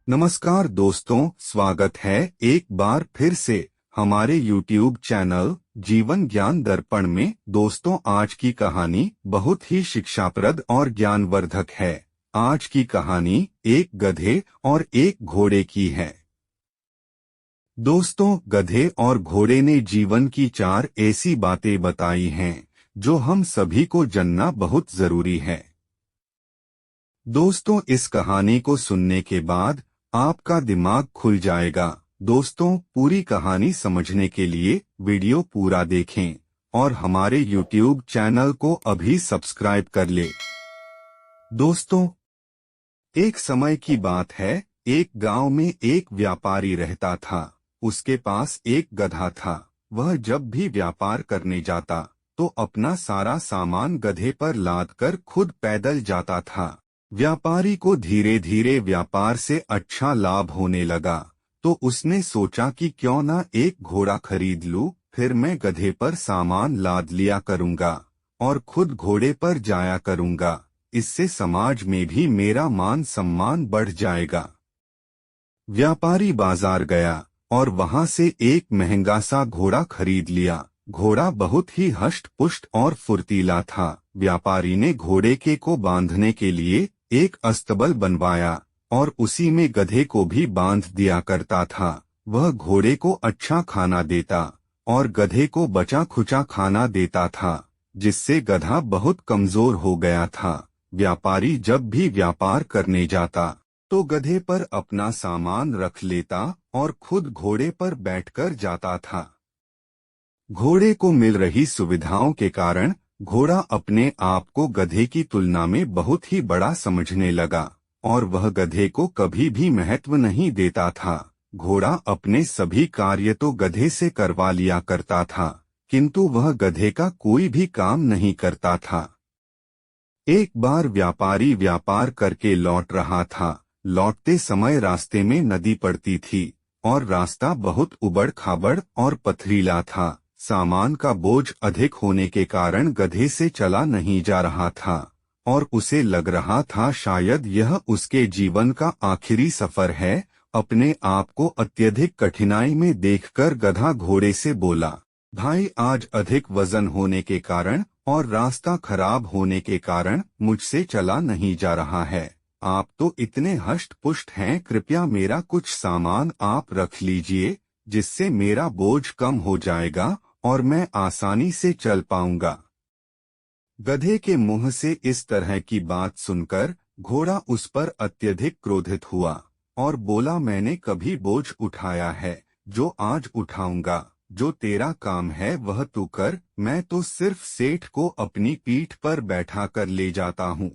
नमस्कार दोस्तों, स्वागत है एक बार फिर से हमारे YouTube चैनल जीवन ज्ञान दर्पण में। दोस्तों, आज की कहानी बहुत ही शिक्षाप्रद और ज्ञानवर्धक है। आज की कहानी एक गधे और एक घोड़े की है। दोस्तों, गधे और घोड़े ने जीवन की 4 ऐसी बातें बताई हैं जो हम सभी को जानना बहुत जरूरी है। दोस्तों, इस कहानी को सुनने के बाद आपका दिमाग खुल जाएगा। दोस्तों, पूरी कहानी समझने के लिए वीडियो पूरा देखें और हमारे YouTube चैनल को अभी सब्सक्राइब कर ले। दोस्तों, एक समय की बात है, एक गांव में एक व्यापारी रहता था। उसके पास एक गधा था। वह जब भी व्यापार करने जाता तो अपना सारा सामान गधे पर लादकर खुद पैदल जाता था। व्यापारी को धीरे धीरे व्यापार से अच्छा लाभ होने लगा, तो उसने सोचा कि क्यों ना एक घोड़ा खरीद लूं, फिर मैं गधे पर सामान लाद लिया करूंगा और खुद घोड़े पर जाया करूंगा। इससे समाज में भी मेरा मान सम्मान बढ़ जाएगा। व्यापारी बाजार गया और वहां से एक महंगा सा घोड़ा खरीद लिया। घोड़ा बहुत ही हष्ट पुष्ट और फुर्तीला था। व्यापारी ने घोड़े के को बांधने के लिए एक अस्तबल बनवाया और उसी में गधे को भी बांध दिया करता था। वह घोड़े को अच्छा खाना देता और गधे को बचा खुचा खाना देता था, जिससे गधा बहुत कमजोर हो गया था। व्यापारी जब भी व्यापार करने जाता तो गधे पर अपना सामान रख लेता और खुद घोड़े पर बैठकर जाता था। घोड़े को मिल रही सुविधाओं के कारण घोड़ा अपने आप को गधे की तुलना में बहुत ही बड़ा समझने लगा और वह गधे को कभी भी महत्व नहीं देता था। घोड़ा अपने सभी कार्य तो गधे से करवा लिया करता था, किंतु वह गधे का कोई भी काम नहीं करता था। एक बार व्यापारी व्यापार करके लौट रहा था। लौटते समय रास्ते में नदी पड़ती थी और रास्ता बहुत उबड़ खाबड़ और पथरीला था। सामान का बोझ अधिक होने के कारण गधे से चला नहीं जा रहा था और उसे लग रहा था शायद यह उसके जीवन का आखिरी सफर है। अपने आप को अत्यधिक कठिनाई में देखकर गधा घोड़े से बोला, भाई, आज अधिक वजन होने के कारण और रास्ता खराब होने के कारण मुझसे चला नहीं जा रहा है। आप तो इतने हष्ट पुष्ट हैं, कृपया मेरा कुछ सामान आप रख लीजिए, जिससे मेरा बोझ कम हो जाएगा और मैं आसानी से चल पाऊंगा। गधे के मुंह से इस तरह की बात सुनकर घोड़ा उस पर अत्यधिक क्रोधित हुआ और बोला, मैंने कभी बोझ उठाया है जो आज उठाऊंगा। जो तेरा काम है वह तू कर, मैं तो सिर्फ सेठ को अपनी पीठ पर बैठा कर ले जाता हूँ।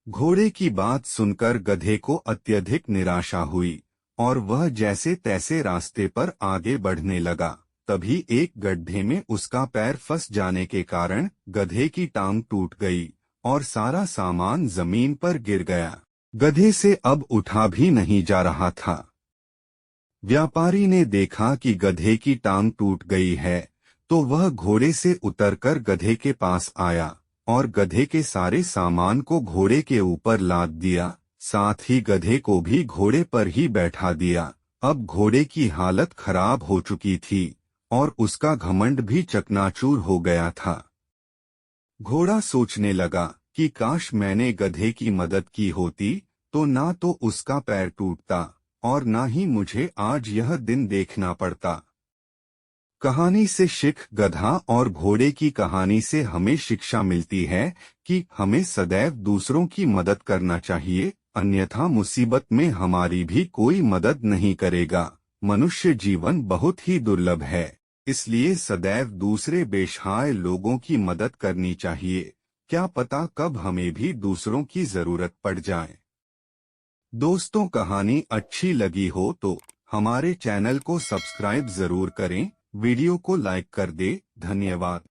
घोड़े की बात सुनकर गधे को अत्यधिक निराशा हुई और वह जैसे तैसे रास्ते पर आगे बढ़ने लगा। तभी एक गड्ढे में उसका पैर फंस जाने के कारण गधे की टांग टूट गई और सारा सामान जमीन पर गिर गया। गधे से अब उठा भी नहीं जा रहा था। व्यापारी ने देखा कि गधे की टांग टूट गई है, तो वह घोड़े से उतरकर गधे के पास आया और गधे के सारे सामान को घोड़े के ऊपर लाद दिया। साथ ही गधे को भी घोड़े पर ही बैठा दिया। अब घोड़े की हालत खराब हो चुकी थी और उसका घमंड भी चकनाचूर हो गया था। घोड़ा सोचने लगा कि काश मैंने गधे की मदद की होती तो ना तो उसका पैर टूटता और ना ही मुझे आज यह दिन देखना पड़ता। कहानी से सीख। गधा और घोड़े की कहानी से हमें शिक्षा मिलती है कि हमें सदैव दूसरों की मदद करना चाहिए, अन्यथा मुसीबत में हमारी भी कोई मदद नहीं करेगा। मनुष्य जीवन बहुत ही दुर्लभ है, इसलिए सदैव दूसरे बेसहाय लोगों की मदद करनी चाहिए। क्या पता कब हमें भी दूसरों की जरूरत पड़ जाए। दोस्तों, कहानी अच्छी लगी हो तो हमारे चैनल को सब्सक्राइब जरूर करें, वीडियो को लाइक कर दे। धन्यवाद।